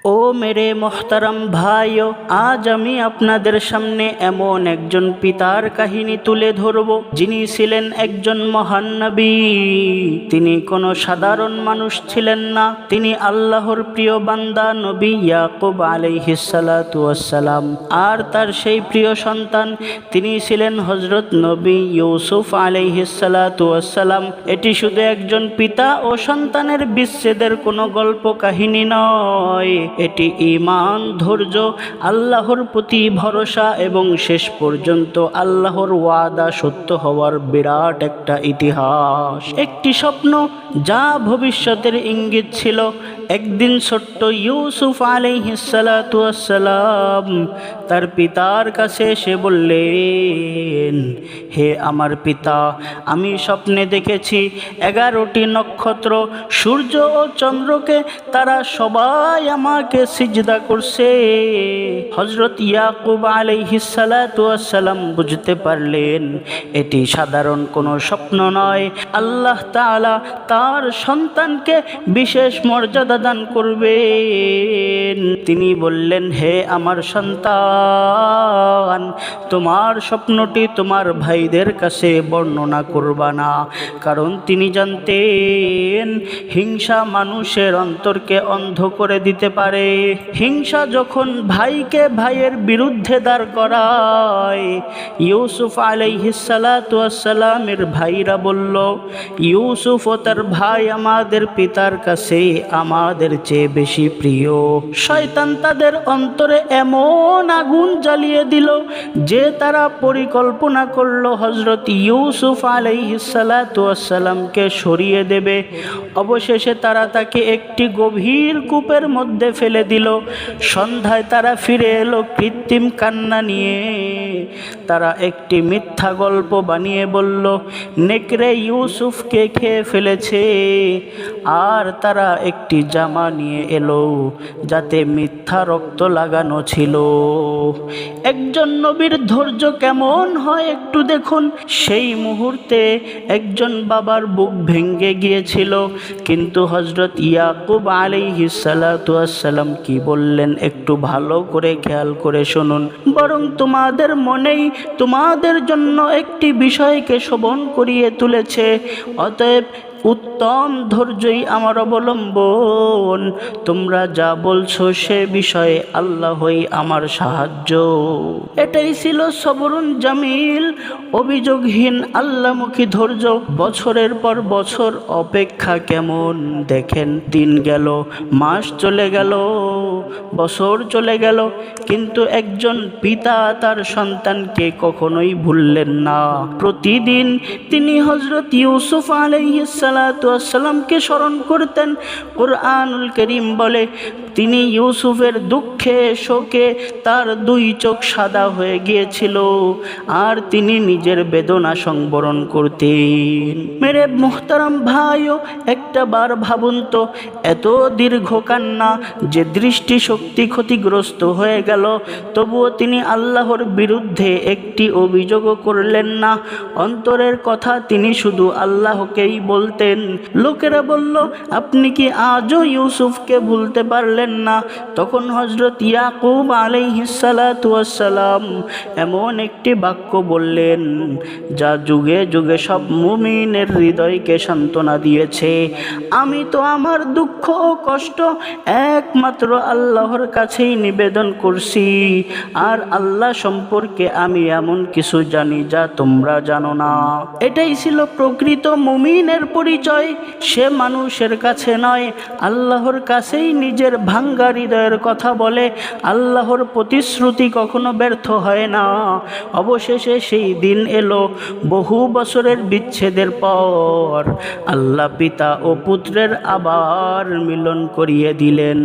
ও মেরে মোহতারাম ভাইও, আজ আমি আপনাদের সামনে এমন একজন পিতার কাহিনী তুলে ধরব যিনি ছিলেন একজন মহান নবী। তিনি কোনো সাধারণ মানুষ ছিলেন না, তিনি আল্লাহর প্রিয় বান্দা নবী ইয়াকুব আলাইহিস সালাতু ওয়াস সালাম। আর তার সেই প্রিয় সন্তান তিনি ছিলেন হযরত নবী ইউসুফ আলাইহিস সালাতু ওয়াস সালাম। এটি শুধু একজন পিতা ও সন্তানের বিচ্ছেদের কোনো গল্প কাহিনী নয়, এটি ঈমান, ধৈর্য, আল্লাহর প্রতি ভরসা এবং শেষ পর্যন্ত আল্লাহর ওয়াদা সত্য হওয়ার বিরাট একটা ইতিহাস। একটি স্বপ্ন যা ভবিষ্যতের ইঙ্গিত ছিল। একদিন ছোট্ট ইউসুফ আলাইহিস সালাতু ওয়াস সালাম তার পিতার কাছে এসে বললেন, হে আমার পিতা, আমি স্বপ্নে দেখেছি 11টি নক্ষত্র, সূর্য ও চন্দ্রকে, তারা সবাই আমাকে সিজদা করছে। হযরত ইয়াকুব আলাইহিস সালাতু ওয়াস সালাম বুঝতে পারলেন এটি সাধারণ কোনো স্বপ্ন নয়, আল্লাহ তাআলা তার সন্তানকে বিশেষ মর্যাদা দান করবেন। তিনি বললেন, হে আমার সন্তান, তোমার স্বপ্নটি তোমার ভাইদের কাছে বর্ণনা করবা না, কারণ তিনি জানতেন হিংসা মানুষের অন্তরকে অন্ধ করে দিতে পারে। হিংসা যখন ভাইকে ভাইয়ের বিরুদ্ধে দাঁড় করায়। ইউসুফ আলাইহিস সালাতু ওয়াস সালামের ভাইরা বলল, ইউসুফ ও তার ভাই আমাদের পিতার কাছে আমাদের চেয়ে বেশি প্রিয়। শয়তান তাদের অন্তরে এমন আগুন জ্বালিয়ে দিল যে তারা পরিকল্পনা করল হযরত ইউসুফ আলাইহিস সালাতু ওয়াস সালামকে সরিয়ে দেবে। অবশেষে তারা তাকে একটি গভীর কূপের মধ্যে ফেলে দিল। সন্ধ্যায় তারা ফিরে এলো কৃত্রিম কান্না নিয়ে। তারা একটি মিথ্যা গল্প বানিয়ে বলল, নেকড়ে ইউসুফকে খেয়ে ফেলেছে। আর তারা একটি জামা নিয়ে এলো যাতে মিথ্যা রক্ত লাগানো ছিল। একজন নবীর ধৈর্য কেমন হয় একটু দেখুন। সেই মুহূর্তে একজন বাবার বুক ভেঙে গিয়েছিল, কিন্তু হযরত ইয়াকুব আলাইহিস সালাতু ওয়াস সালাম কি বললেন একটু ভালো করে খেয়াল করে শুনুন। বরং তোমাদের মনেই তোমাদের জন্য একটি বিষয়কে শোভন করিয়ে তুলেছে, অতএব উত্তম ধৈর্যই আমার অবলম্বন। তোমরা যা বলছো সে বিষয়ে আল্লাহই আমার সাহায্য। এটাই ছিল সবরুন জামিল, অভিযোগহীন আল্লাহমুখী ধৈর্য। বছরের পর বছর অপেক্ষা কেমন দেখেন, দিন গেল, মাস চলে গেল, বছর চলে গেল, কিন্তু একজন পিতা তার সন্তানকে কখনোই ভুললেন না। প্রতিদিন তিনি হযরত ইউসুফ আলাইহিস সালাতু ওয়াস সালামকে স্মরণ করতেন। কুরআনুল কারীম বলে, তিনি ইউসুফের দুঃখে শোকে তার 2 চোখ সাদা হয়ে গিয়েছিল, আর তিনি নিজের বেদনা সংবরণ করতেন। মেরে মুহতারাম ভাইও, একটা বার ভাবুন তো, এত দীর্ঘ কান্না, যে দৃষ্টি শক্তি ক্ষতিগ্রস্ত হয়ে গেল, তবুও তিনি আল্লাহর বিরুদ্ধে একটি অভিযোগও করলেন না। অন্তরের কথা তিনি শুধু আল্লাহকেই বলতেন। লোকেরা বলল, আপনি কি আজও ইউসুফকে ভুলতে পারলেন না? তখন হযরত ইয়াকুব আলাইহিস সালাতু ওয়াস সালাম এমন একটি বাক্য বললেন যা যুগে যুগে সব মুমিনের হৃদয়কে সান্ত্বনা দিয়েছে। আমি তো আমার দুঃখ ও কষ্ট একমাত্র আল্লাহর কাছেই নিবেদন করছি, আর আল্লাহ সম্পর্কে আমি এমন কিছু জানি যা তোমরা জানো না। এটাই ছিল প্রকৃত মুমিনের পরিচয়। সে মানুষের কাছে নয়, আল্লাহর কাছেই নিজের ভাঙ্গা হৃদয়ের কথা বলে। আল্লাহর প্রতিশ্রুতি কখনো ব্যর্থ হয় না। অবশেষে সেই দিন এলো, বহু বছরের বিচ্ছেদের পর আল্লাহ পিতা ও পুত্রের আবার মিলন করিয়ে দিলেন,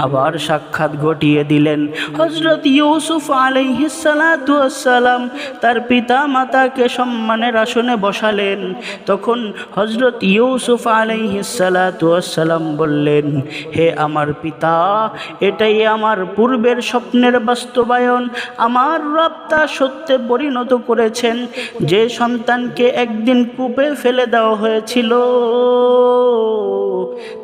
আবার সাক্ষাৎ ঘটিয়ে দিলেন। হযরত ইউসুফ আলাইহিস সালাতু ওয়াস সালাম তার পিতা মাতাকে সম্মানের আসনে বসালেন। তখন হযরত ইউসুফ আলাইহিস সালাতু ওয়াস সালাম বললেন, হে আমার পিতা, এটাই আমার পূর্বের স্বপ্নের বাস্তবায়ন। আমার রব তা সত্যে পরিণত করেছেন। যে সন্তানকে একদিন কূপে ফেলে দেওয়া হয়েছিল,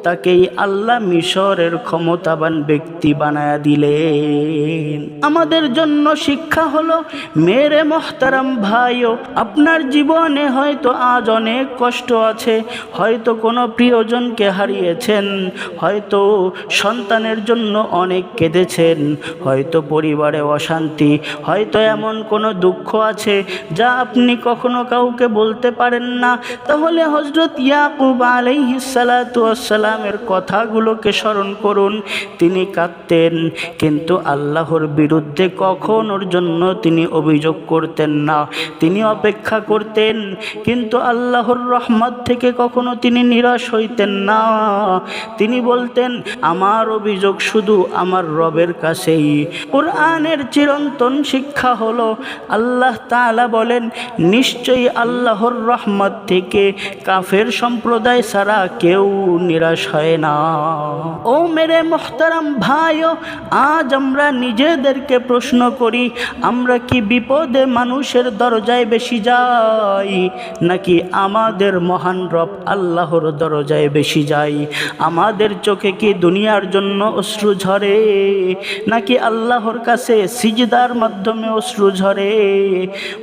তাকেই আল্লাহ মিশরের ক্ষমতাবান ব্যক্তি বানায়া দিলেন। আমাদের জন্য শিক্ষা হলো, মেরে মোহতারাম ভাইও, আপনার জীবনে হয়তো আজ অনেক কষ্ট আছে, হয়তো কোনো প্রিয়জনকে হারিয়েছেন, হয়তো সন্তানের জন্য অনেক কেঁদেছেন, হয়তো পরিবারে অশান্তি, হয়তো এমন কোনো দুঃখ আছে যা আপনি কখনো কাউকে বলতে পারেন না। তাহলে হযরত ইয়াকুব আলাইহিস সালাতু ওয়াস সালামের কথাগুলোকে স্মরণ করুন। তিনি কাঁদতেন, কিন্তু আল্লাহর বিরুদ্ধে কখনোর জন্য তিনি অভিযোগ করতেন না। তিনি অপেক্ষা করতেন, কিন্তু আল্লাহর রহমত থেকে কখনো তিনি নিরাশ হইতেন না। তিনি বলতেন, আমার অভিযোগ শুধু আমার রবের কাছেই। কুরআনের চিরন্তন শিক্ষা হলো, আল্লাহ তাআলা বলেন, নিশ্চয়ই আল্লাহর রহমত থেকে কাফের সম্প্রদায় ছাড়া কেউ নিরাশ হয় না। ও মেরে মোহতারাম ভাইও, আজ আমরা নিজেদেরকে প্রশ্ন করি, আমরা কি বিপদে মানুষের দরজায় বেশি যাই, নাকি আমাদের মহান রব আল্লাহর দরজায় বেশি যাই? আমাদের চোখে কি দুনিয়ার জন্য অশ্রু ঝরে, নাকি আল্লাহর কাছে সিজদার মাধ্যমে অশ্রু ঝরে?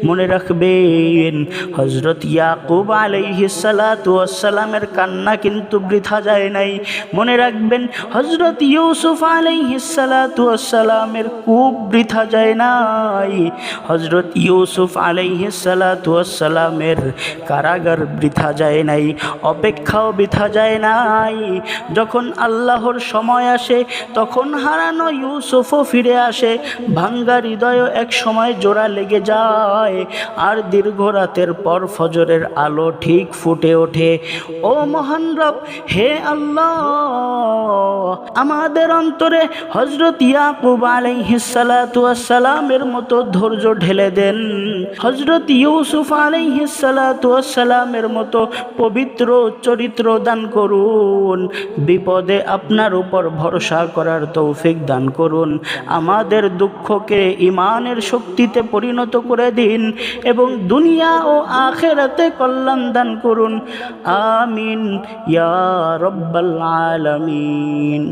মনে রাখবেন, হযরত ইয়াকুব আলাইহিস সালাতু ওয়াস সালামের কান্না কিন্তু বৃথা যায় নাই। মনে রাখবেন, হযরত ইউসুফ আলাইহিস সালাতু ওয়াস সালামের কূপ বৃথা যায় নাই। হযরত ইউসুফ আলাইহিস সালাতু ওয়াস সালামের কারাগার বৃথা যায় নাই, অপেক্ষাও বৃথা যায় নাই। যখন আল্লাহর সময় আসে, তখন হারানো ইউসুফও ফিরে আসে, ভাঙ্গা হৃদয়ও এক সময় জোড়া লেগে যায়, আর দীর্ঘ রাতের পর ফজরের আলো ঠিক ফুটে ওঠে। ও মহান রব, হে আল্লাহ, আমাদের অন্তরে হযরত ইয়াকুব আলাইহিস সালাতু ওয়াস সালামের মতো ধৈর্য ঢেলে দেন, হযরত ইউসুফ আলাইহিস সালাতু ওয়াস সালামের মতো পবিত্র চরিত্র দান করুন। বিপদে আপনার উপর ভরসা করার তৌফিক দান করুন। আমাদের দুঃখকে ঈমানের শক্তিতে পরিণত করে দিন এবং দুনিয়া ও আখিরাতে কল্যাণ দান করুন। আমিন ইয়া রাব্বাল আলামিন।